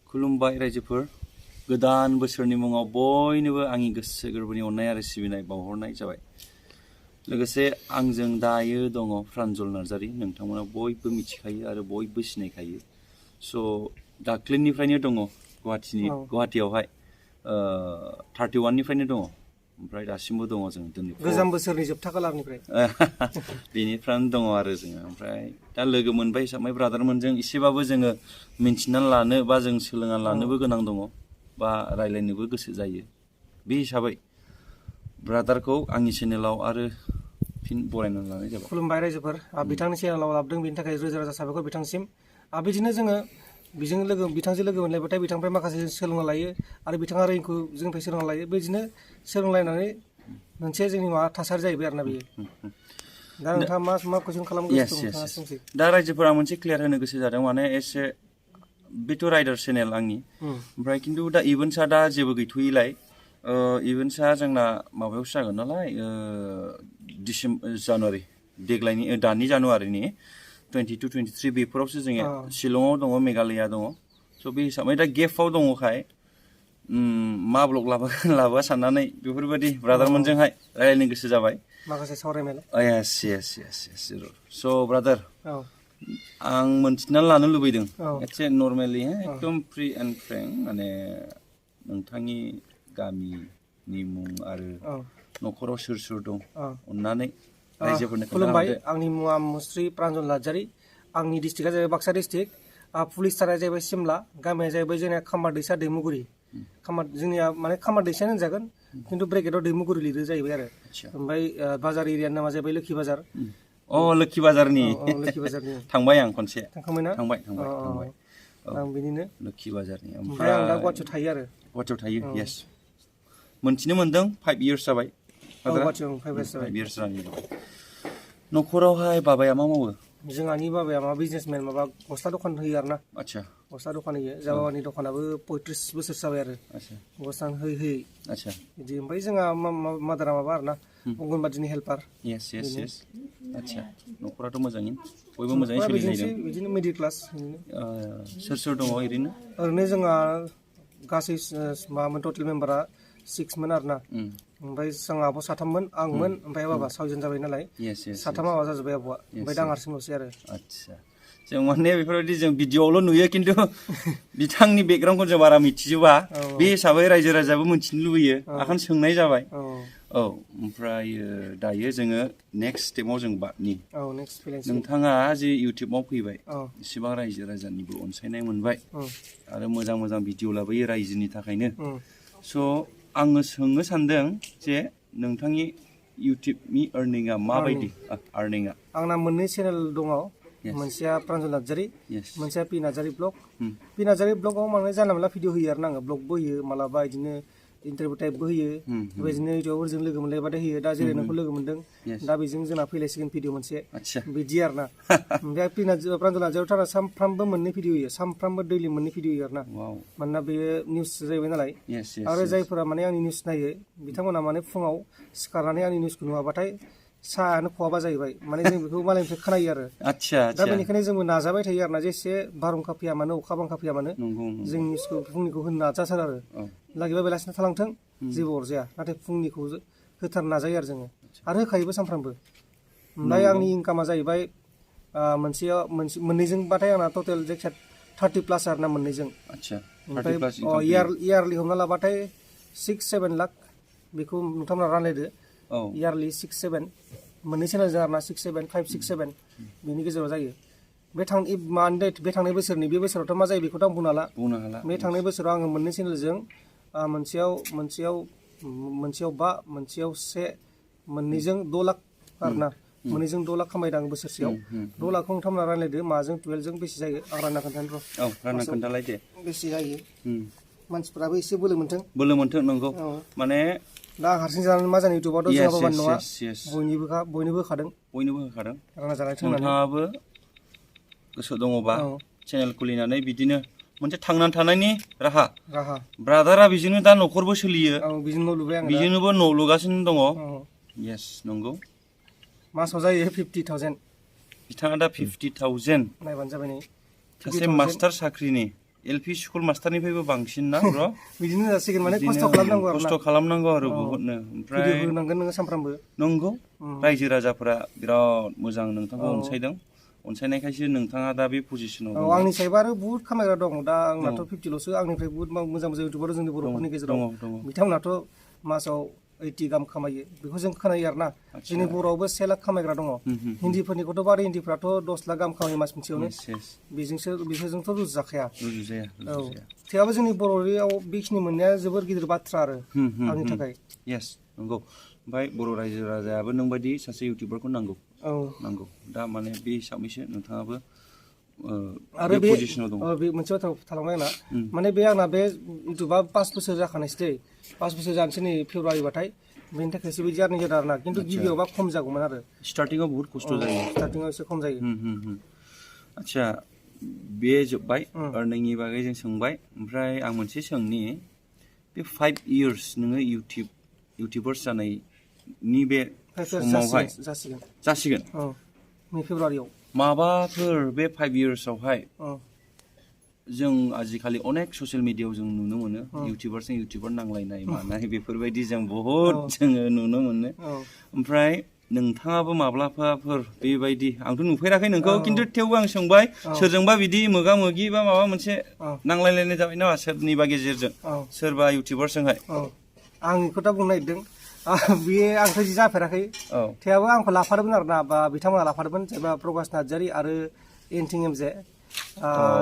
खुलुमबाय रायजोफोर गोदान बोसोरनि मुङाव बयनोबो आंनि गोसो गोरबोनि अननाय आरो सिबिनाय बावहरनाय जाबाय लोगोसे आंजों दायो दङ प्रान्जल नार्जारी नोंथांमोना बयबो मिथिखायो आरो बयबो सिनायखायो स' दाख्लिनिफ्रायनो दङ गुवाहाटीयावहाय 31 निफ्रायनो दङ ओमफ्राय दासिमबो दङ जों दिनै गोजाम बोसोरनि जोबथा खालारनिफ्राय बेनिफ्रायनो दङ आरो जोङो ओमफ्राय दा लोगो मोनबाय हिसाबै ब्रादारमोनजों एसेबाबो जोङो मिन्थिनानै लानो बा जों सोलोंनानै लानोबो गोनां दङ बा रायलायनोबो गोसो जायो बे हिसाबै ब्रादारखौ आंनि चेनेलाव आरो फिन बरायनानै लानाय जाबाय खुलुमबाय रायजोफोर बिथांनि चेनेलाव लाबोदों बेनि थाखाय रोजा रोजा साबायखर बिथांसिम बिदिनो जोङो बिथांजों लोगो मोनलायबाथाय बिथांनिफ्राय माखासे सोलोंना लायो आरो बिथाङा रोङिखौ जोंनिफ्राय सोलोंना लायो बेदिनो सोलोंलायनानै मोनसे जोंनि माबा थासारि जाहैबाय आरोना बेयो दा नोंथाङा मा कुइसन खालामनो गोसो दं नोंथाङा सोंसै दा रायजोफोरा मोनसे क्लियार होनो गोसो जादों माने एसे बेथ' राइडार चेनेल आंनि ओमफ्राय खिन्थु दा इभेन्ट्सआ दा जेबो गैथ'यैलाय इभेन्ट्सआ जोंना माबायावसो जागोन नालाय जानुवारि देग्लायनि दानि जानुवारिनि 22-23 बेफोरावसो जोङो शिलंआव दङ मेघालया दङ स' बे हिसाबै दा गेपआव दङखाय मा ब्लग लाबोआ साननानै बेफोरबायदि ब्रादारमोनजोंहाय रायलायनो गोसो जाबाय माखासे सावरायनाय yes स' ब्रादार आं मोनथिनानै लानो लुबैदों एसे नर्मेलि एकदम फ्रि एन्ड फ्रेंक माने नोंथांनि गामिनि मुं आरो न'खराव सोर दं अननानै रायजोफोरनो खुलुमबाय आंनि मुङा मुस्रि प्रान्जल नार्जारी आंनि डिस्ट्रिक्टआ जाहैबाय बाक्सा डिस्ट्रिक्ट पुलिस थानाया जाहैबाय सिमला गामिया जाहैबाय जोंनिया खामार दैसा दैमुगुरि जोंनिया माने खामार दैसायानो होनजागोन खिन्थु ब्रेकेटआव दैमुगुरि लिरो जाहैबाय आरो ओमफ्य बाजार एरियानि नामा जाहैबाय लोखि बाजार लोखि बाजारनि थांबाय आं खनसे थांखांबायना थांबाय आं बिनिनो लोखि बाजारनि ओमफ्राय आं दा गुवाहाटीयाव थायो आरो गुवाहाटीयाव थायो येस मोनथिनो मोनदों 5 years जाबाय गुवाहाटीयाव 5 years जाबाय न'खरावहाय बाबाया मा मावो जोंहानि बाबाया माबा बिजनेसमेन माबा गस्ला दखान होयो आरो ना आच्छा गस्ला दखान होयो जाबानि दखानाबो 35 बोसोर जाबाय आरो गस्ला होयै आच्छा बिदि ओमफ्राय जोंहा मादारा माबा आरो ना अंगनबादिनि हेल्पार येस आच्छा न'खराथ' मोजाङै बयबो मोजाङै सोलिनायदों बिदिनो मिडिल क्लास सोर दङ ओरैनो जोंहा गासै माबामोन टटेल मेम्बारा 6 मोन आरो ना ओमफ्राय जों आब' 3मोन आंमोन ओमफ्राय बाबा सावजेन जाबाय नालाय 3 माबा जाजोब्बाय आब'आ ओमफ्राय दा हारसिंल'सै आरो आच्छा जों माने बेफोरबायदि जों भिडिअ'आवल' नुयो खिन्थु बिथांनि बेकग्राउन्डखौ जों बारा मिथिजोबा बे हिसाबै रायजो राजायाबो मिथिनो लुबैयो आखान सोंनाय जाबाय ओमफ्राय दायो जोङो नेक्स्ट स्टेपाव जों बादनि नोंथाङा जे इउटुबाव फैबाय एसेबां रायजो राजानिबो अनसायनाय मोनबाय आरो मोजां भिडिअ लाबोयो रायजोनि थाखायनो स' आङो सोंनो सानदों जे नोंथांनि इउटुबनि आर्निंआ माबायदि आंना मोननै चेनेल दङ मोनसेया प्रान्जल नार्जारी मोनसेया pnarzary ब्लग pnarzary ब्लगाव माने जानला मोनला भिडिअ होयो आरो आङो ब्लगबो होयो मालाबा बिदिनो इन्टारभिउ टाइपबो होयो बेबायदिनो इउटुबारजों लोगो मोनलायबाथाय होयो दा जेरै नोंखौ लोगो मोनदों दा बेजों जोंना फैलायसिगोन भिडिअ मोनसे बिदि आरो ना ओमफ्राय प्रान्जल नार्जारीयाव थारा सानफ्रामबो मोननै भिडिअ होयो सानफ्रामबो दैलि मोननै भिडिअ होयो आरो ना मानोना बेयो निउस जाहैबाय नालाय आरो जायफोरा माने आंनि निउस नायो बिथांमोना माने फुङाव सिखारनानै आंनि निउसखौ नुवाबाथाय साहायानो खहाबा जाहैबाय माने जों बेखौ मालायनिफ्राय खोनायो आरो दा बेनिखायनो जोंबो नाजाबाय थायो आरो ना जेसे बारहुंखा फैया मानो अखा बांखा फैया मानो जों निउसखौ फुंनिखौ होनो नाजाथारो आरो लागिबा बेलासिनो थालांथों जेबो अरजाया नाथाय फुंनिखौ होथारनो नाजायो आरो जोङो आरो होखायोबो सानफ्रामबो ओमफ्राय आंनि इनकामा जाहैबाय मोननैजोंबाथाय आंना टटेल जायखिया 30+ आरो ना मोननैजों ओमफ्राय इयारलि हमना लाबाथाय 6-7 लाख बेखौ नोंथांमोना रानलायदो इयारलि 6-7 मोननै चेनेलजों आरो ना 6-7 5-6-7 बेनि गेजेराव जायो बे थांनाय बोसोरनि बे बोसोरावथ' मा जायो बेखौथ' आं बुंनो हाला बे थांनाय बोसोराव आङो मोननै चेनेलजों मोनसेयाव 5 मोनसेयाव 1 मोननैजों 6 लाख आरो ना मोननैजों 6 लाख खामायदों आं बोसोरसेयाव 6 लाखखौ नोंथांमोना रायलायदो माजों 12जों बेसे जायो आं रायना खोन्थानो रायना खोन्थालाय दे बेसे जायो मानसिफोराबो एसे बोलो मोन्थों नंगौ माने दा हारसिं जानानै मा जानो इउटुबावथ' जोंहा बाबानि नङा बयनिबो होखादों राना जानाय नोंथाङाबो गोसो दङबा चेनेल खुलिनानै बिदिनो मोनसे थांनानै थानायनि राहा ब्रादारा बेजोंनो दा न'खरबो सोलियो बेजोंनोबो न' लुगासिनो दङ येस नंगौ मासाव जायो 50,000 बिथाङा दा 50,000 नायबानो जाबाय नै सासे मास्टार साख्रिनि LP स्कुल मास्टारनिफ्रायबो बांसिन ना ब्र' बिदिनो जासिगोन माने खस्थ' खालामनांगौ आरो खस्थ' खालामनांगौ आरो बहुतनो ओमफ्राय भिडिअ होनांगोन नोङो सानफ्रामबो नंगौ रायजो राजाफोरा बिराद मोजां नोंथांखौ अनसायदों अनसायनायखायसो नोंथाङा दा बे पजिसनाव दं आंनि सायावबो आरो बहुत खामायग्रा दं दा आंनाथ' 50ल'सो आंनिफ्राय बहुत मोजां मोजां इउटिउबार जोंनि बर'फोरनि गेजेराव बिथांमोनाथ' मासाव 80 गाहाम खामायो बेखौ जों खोनायो आरोना जोंनि बर'आवबो 1 लाख खामायग्रा दङ हिन्दीफोरनिखौथ' बारे हिन्दीफ्राथ' 10 लाख गाहाम खामायो मास मोनसेयावनो बिसोरजोंथ' रुजुजाखाया औ थेवबो जोंनि बर'आव बेखिनि मोननाया जोबोर गिदिर बाथ्रा आरो आंनि थाखाय नंगौ ओमफ्राय बर' रायजो राजायाबो नोंबायदि सासे इउटिउबारखौ नांगौ नांगौ दा माने बे हिसाबैसो नोंथाङाबो आरो बे मोनसे बाथ्रा थालांबाय आंना माने बे आंना बे इउटिउबा 5 बोसोर जाखानायसै दै 5 बोसोर जानोसै नै फेब्रुवारिबाथाय बेनि थाखायसो बिदि जानाय जादों आरोना खिन्थु गिबियावबा खम जागौमोन आरो स्टार्टिंआव बहुत खस्थ' जायो स्टार्टिंआव एसे खम जायो आच्छा बे जोब्बाय अर्निंनि बागै जों सोंबाय ओमफ्राय आं मोनसे सोंनि बे 5 years नोङो इउटिउबार्स जानायनि बे समावहाय जासिगोन नै फेब्रुवारियाव माबाफोर बे 5 yearsआवहाय जों आजिखालि अनेक ससियेल मिडियायाव जों नुनो मोनो इउटिउबारजों इउटिउबार नांलायनाय मानाय बेफोरबायदि जों बहुद जोङो नुनो मोनो ओमफ्राय नोंथाङाबो माब्लाबाफोर बेबायदि आंथ' नुफेराखै नोंखौ खिन्थु थेवबो आं सोंबाय सोरजोंबा बिदि मोगा मोगि बा माबा मोनसे नांलायलायनाय जाबाय नामा सोरनिबा गेजेरजों सोरबा इउटिउबारजोंहाय आं बेखौ दा बुंनो नागिरदों बेयो आंथ' जि जाफेराखै थेवबो आंखौ लाफादोंमोन आरोना बा बिथांमोना लाफादोंमोन जेनेबा प्रकाश नार्जारि आरो एन्टिं एमजे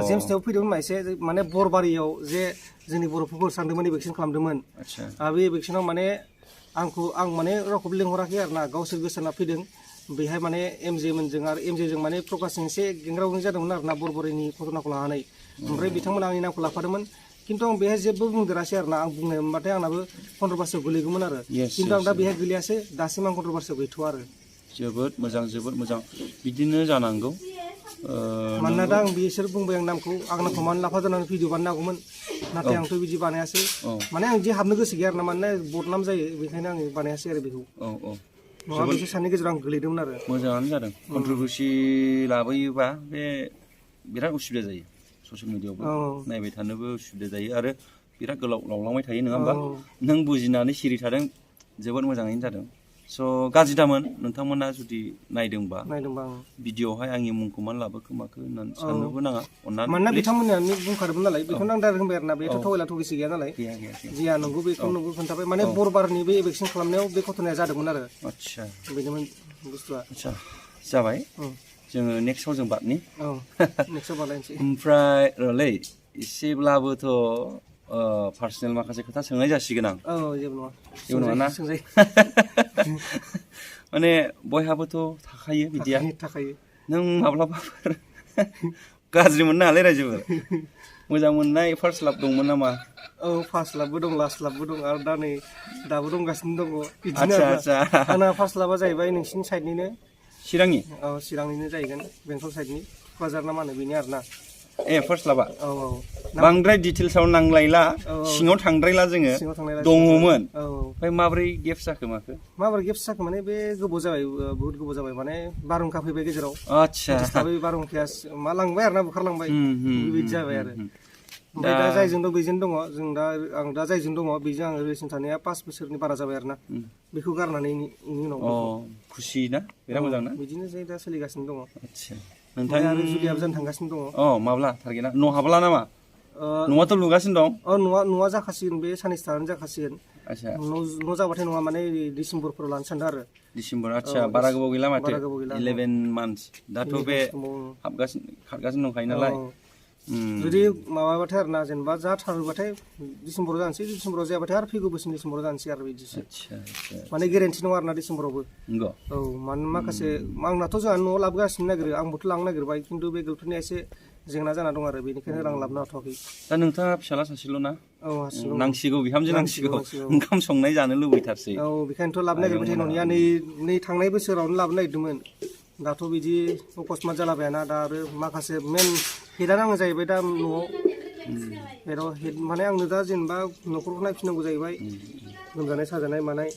जेम्सनियाव फैदोंमोन एसे माने बरबारियाव जे जोंनि बर'फोरखौ सानदोंमोन इभेक्सन खालामदोंमोन बे इभेक्सनाव माने आं माने रावखौबो लिंहराखै आरोना गावसोर गोसोना फैदों बेहाय माने एमजे मोनजों आरो एमजेजों माने प्रकाशजों एसे गेंग्रा गेंग्रि जादोंमोन आरोना बरबारिनि घटनाखौ लानानै ओमफ्राय बिथांमोना आंनि नामखौ लाफादोंमोन खिन्थु आं बेहाय जेबो बुंदेरासै आरोना आं बुंनाय मोनबाथाय आंनाबो कन्ट्रभार्सियाव गोलैगौमोन आरो खिन्थु आं दा बेहाय गोलैयासै दासिम आं कन्ट्रभार्सियाव गैथ'आ आरो जोबोद मोजां बिदिनो जानांगौ मानोना दा आं बिसोर बुंबाय आं नामखौ मानो लाफाजानानै भिडिअ बानायनांगौमोन नाथाय आंथ' बिदि बानायासै माने आं बिदि हाबनो गोसो गैया आरोना मानोना बदनाम जायो बेखायनो आं बानायासै आरो बेखौ नङा बिसोर सानैनि गेजेराव आं गोलैदोंमोन आरो मोजाङानो जादों कन्ट्रभार्सि लाबोयोबा बे बिराद उसुबिदा जायो ससियेल मिडियायावबो नायबाय थानोबो उसुबिदा जायो आरो बिराद गोलाव लावलांबाय थायो नङा होमबा नों बुजिनानै सिरि थादों जोबोद मोजाङैनो जादों स' गाज्रि दामोन नोंथांमोना जुदि नायदोंबा भिडिअ'आवहाय आंनि मुंखौ मानो लाबोखो माखो होननानै साननोबो नाङा अननानै मानोना बिथांमोनानो बुंखादोंमोन नालाय बेखौनो आं डाइरेक्ट होनबाय आरोना बेथ' थगायला थगिसि गैया नालाय जिया नंगौ बेखौ नंगौ खोन्थाबाय माने बरबारनि बे इभेक्सन खालामनायाव बे घटनाया जादोंमोन आरो आच्छा बेनोमोन बुस्थुआ आच्छा जाबाय जोङो नेक्स्टआव जों बादनि नेक्स्टआव बादलायनोसै ओमफ्राय रलै एसेब्लाबोथ' पार्सनेल माखासे खोथा सोंनाय जासिगोन आं जेबो नङा ना माने बयहाबोथ' थाखायो बिदिया नों माब्लाबाफोर गाज्रि मोननो हालाय रायजोफोर मोजां मोननाय फार्स्ट लाभ दंमोन नामा फार्स्ट लाभबो दं लास्ट लाभबो दं आरो दा नै दाबो दंगासिनो दङ बिदिनो आंना फार्स्ट लाभा जाहैबाय नोंसिनि साइडनिनो चिरांनि चिरांनिनो जाहैगोन बेंटल साइडनि क'क्राझार ना मा होनो बेनि आरोना फार्स्ट लाभा बांद्राय डिटेल्सआव नांलायला सिङाव थांद्रायला जोङो दङमोन ओमफ्राय माबोरै गेप्स जाखो माने बे गोबाव जाबाय बहुत गोबाव जाबाय माने बारहुंखा फैबाय गेजेराव बे बारहुंखाया मा लांबाय आरोना बुखारलांबाय बेबायदि जाबाय आरो ओमफ्राय दा जायजों दं बेजों दङ आं दा जायजों दङ बेजों आं रिलेसन थानाया 5 बोसोरनि बारा जाबाय आरोना बेखौ गारनानै उनाव खुसि ना बिराद मोजां ना बिदिनो जाय दा सोलिगासिनो दङ नोंथां आरो जुलियाबो जानो थांगासिनो दङ माब्ला टारगेटआ न' हाबला नामा न'आथ' लुगासिनो दं न'आ जाखासिगोन बे साननैसो थानानै जाखासिगोन न' जाबाथाय नङा माने डिसेम्बरफोराव लानो सानदों आरो डिसेम्बर आच्छा बारा गोबाव गैला माथो 11 months दाथ' बे खारगासिनो दंखायो नालाय जुदि माबाबाथाय आरोना जेनेबा जाथारोबाथाय डिसेम्बराव जानोसै डिसेम्बराव जायाबाथाय आरो फैगौ बोसोरनि डिसेम्बराव जानोसै आरो बिदिसो माने गेरेन्टि नङा आरोना डिसेम्बरावबो मानो माखासे आंनाथ' जोंहा न'आव लाबोगासिनो नागिरो आंबोथ' लांनो नागिरबाय खिन्थु बे गर्लफ्रेन्डआ एसे जेंना जाना दं आरो बेनिखायनो रां लाबोनो हाथ'वाखै दा नोंथाङा फिसाला सासेल' ना नांसिगौ बिहामजो नांसिगौ ओंखाम संनाय जानो लुबैथारसै बेखायनोथ' लाबोनो नागिरबाय थायो न'निया नै थांनाय बोसोरावनो लाबोनो नागिरदोंमोन दाथ' बिदि अकस्मात जालाबायाना दा आरो माखासे मेन हेडआनो आङो जाहैबाय दा न'आव हेड माने आंनो दा जेनेबा न'खरखौ नायफिननांगौ जाहैबाय लोमजानाय साजानाय मानाय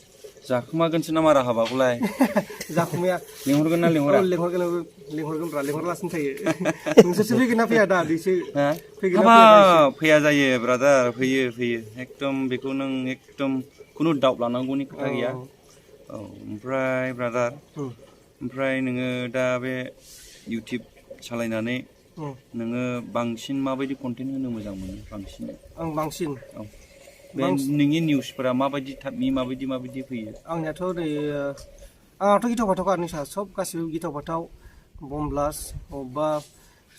जाखुमागोनसो ना मारा हाबाखौलाय जाखुमाया लिंहरगोन ना लिंहरा लिंहरगोनब्रा लिंहरलासिनो थायो नोंसोरसो फैगोन ना फैया दा दिसो फैया जायो ब्रादार फैयो एकदम बेखौ नों एकदम खुनु दाउट लानांगौनि खोथा गैया औ ओमफ्राय ब्रादार ओमफ्राय नोङो दा बे इउटिउब सालायनानै नोङो बांसिन माबायदि कन्टेन्ट होनो मोजां मोनो बांसिन आं बांसिन औ बे नोंनि निउसफोरा माबायदि टाइपनि माबायदि फैयो आंनियाथ' नै आंहाथ' गिथाव बाथावखा निउसआ सब गासिबो गिथाव बाथाव बम ब्लास्ट अबेबा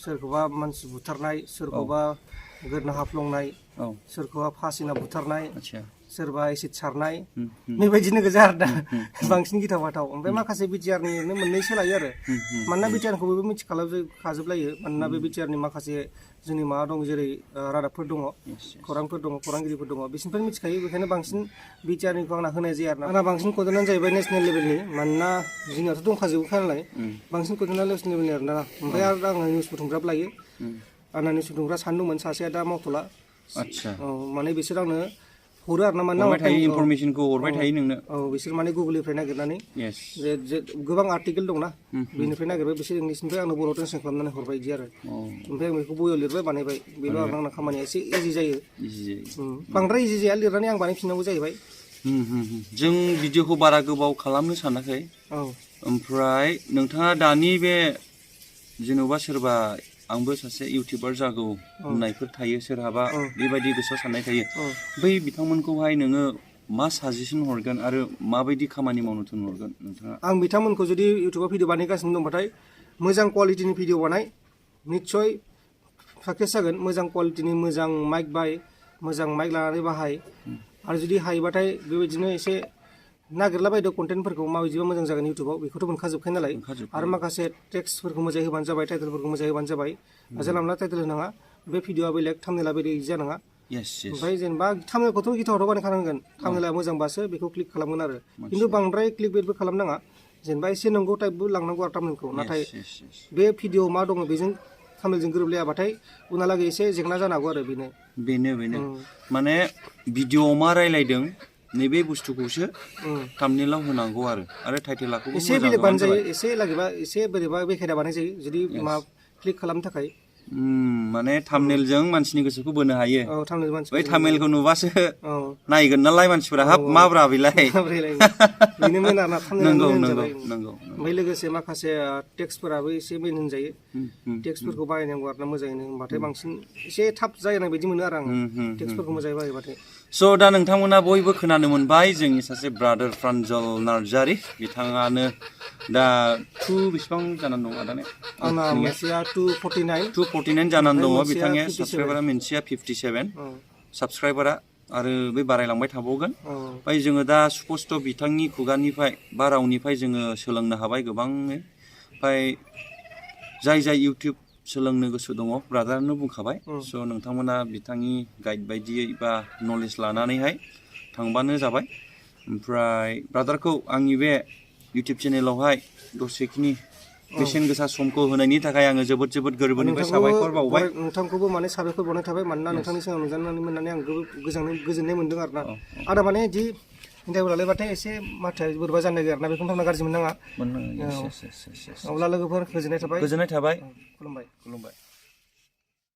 सोरखौबा मानसि बुथारनाय सोरखौबा गोदना हाफ्लंनाय सोरखौबा फासिना बुथारनाय सोरबा एसिड सारनाय बेबायदिनो गोजा आरो दा बांसिन गिथाव बाथाव ओमफ्राय माखासे बिटिआरनि ओरैनो मोननैसो लायो आरो मानोना बिटिआरखौ बयबो मिथिखाजोबलायो मानोना बे बिटिआरनि माखासे जोंनि माबा दं जेरै रादाबफोर दङ खौरांफोर दङ खौरांगिरिफोर दङ बिसोरनिफ्राय मिथिखायो बेखायनो बांसिन बिटिआरनिखौ आंना होनाय जायो आरो आंना बांसिन कन्टेन्टआनो जाहैबाय नेसनेल लेभेलनि मानोना जोंनियावथ' दंखाजोबोखा नालाय बांसिन कन्टेन्टआ नेसनेल लेभेलनि आरो ना ओमफ्राय आरो आङो निउस बुथुमग्राबो लायो आंना निउस बुथुमग्रा सानदोंमोन सासेया दा मावथ'ला औ माने बिसोर आंनो हरो आरो ना मानोना इनफरमेसनखौ हरबाय थायो नोंनो औ बिसोर माने गुगोलनिफ्राय नागिरनानै जे गोबां आर्टिकेल दंना बेनिफ्राय नागिरबाय बिसोर इंलिसनिफ्राय आंनो बर' ट्रेन्सलेट खालामनानै हरबाय बिदि आरो ओमफ्राय आं बेखौ बयआव लिरबाय बानायबाय बेल' आंना खामानिया एसे इजि जायो बांद्राय इजि जाया लिरनानै आं बानायफिननांगौ जाहैबाय जों भिडिअखौ बारा गोबाव खालामनो सानाखै ओमफ्राय नोंथाङा दानि बे जेन'बा सोरबा आंबो सासे इउटिउबार जागौ होननायफोर थायो सोरहाबा बेबायदि गोसोआव साननाय थायो बै बिथांमोनखौहाय नोङो मा साजेसन हरगोन आरो माबायदि खामानि मावनो थिनहरगोन नोंथाङा आं बिथांमोनखौ जुदि इउटिउबाव भिडिअ बानायगासिनो दंबाथाय मोजां क्वालिटिनि भिडिअ बानाय निस्सय साक्सेस जागोन मोजां क्वालिटिनि मोजां माइक मोजां माइक लानानै बाहाय आरो जुदि हायोबाथाय बेबायदिनो एसे नागिरलाबायदो कन्टेन्टफोरखौ माबायदिबा मोजां जागोन इउटिउबाव बेखौथ' मोनखाजोबखायो नालाय आरो माखासे टेक्सटफोरखौ मोजाङै होबानो जाबाय टाइटेलफोरखौ मोजाङै होबानो जाबाय जानला मोनला टाइटेल होनाङा बे भिडिअआ बेलेग थाम्बनेला बेलेग जानाङा ओमफ्राय जेनेबा थाम्बनेलखौथ' गिथाव बानायखानांगोन थाम्बनेला मोजांबासो बेखौ क्लिक खालामगोन आरो खिन्थु बांद्राय क्लिक बेटबो खालामनाङा जेनेबा एसे नंगौ टाइपबो लांनांगौ आरो थाम्बनेलखौ नाथाय बे भिडिअ मा दङ बेजों थाम्बनेलजों गोरोबलायाबाथाय उनहालागै एसे जेंना जानो हागौ आरो बेनो माने भिडिअआव मा रायलायदों नैबे बुस्थुखौसो थाम्बनेलाव होनांगौ आरो टाइटेलाखौ एसे बेलेग बानायजायो एसे लागैबा एसे बोरैबा बेखायदा बानायजायो जुदि मा क्लिक खालामनो थाखाय माने थाम्बनेलजों मानसिनि गोसोखौ बोनो हायो बै थाम्बनेलखौ नुबासो नायगोन नालाय मानसिफोरा हाब माब्रा बेलाय बेनो मेन आरोना थाम्बनेलआ ओमफ्राय लोगोसे माखासे टेक्सटफोराबो एसे मेन होनजायो टेक्सटफोरखौ बाहायनांगौ आरोना मोजाङैनो होनबाथाय बांसिन एसे थाब जानाय बायदि मोनो आरो आङो टेक्सटफोरखौ मोजाङै बाहायबाथाय स' दा नोंथांमोना बयबो खोनानो मोनबाय जोंनि सासे ब्रादार प्रान्जल नार्जारि बिथाङानो दा बेसेबां जानानै दं आदाने आंना मोनसेया 249 जानानै दङ बिथांनिया साबस्क्राइबारा मोनसेया 57 साबस्क्राइबारा आरो बे बारायलांबाय थाबावगोन ओमफ्राय जोङो दा स्पस्ट' बिथांनि खुगानिफ्राय बा रावनिफ्राय जोङो सोलोंनो हाबाय गोबाङै ओमफ्राय जाय इउटिउब सोलोंनो गोसो दङ ब्रादारानो बुंखाबाय स' नोंथांमोना बिथांनि गाइड बायदियै बा नलेज लानानैहाय थांबानो जाबाय ओमफ्राय ब्रादारखौ आंनि बे इउटिउब चेनेलावहाय दसेखिनि बेसेन गोसा समखौ होनायनि थाखाय आङो जोबोद गोरबोनिफ्राय साबायखर बावबाय नोंथांखौबो माने साबायखर बावनाय थाबाय मानोना नोंथांनि सिगाङाव नुजानानै मोननानै आं गोजोननाय मोन्दों आरोना आदा माने बिदि इन्टारभिउ लालायबाथाय एसे माथोआ बोरैबा जानो नागिरो आरोना बेखौनो थांना गाज्रि मोननाङा अब्ला लोगोफोर गोजोननाय थाबाय खुलुमबाय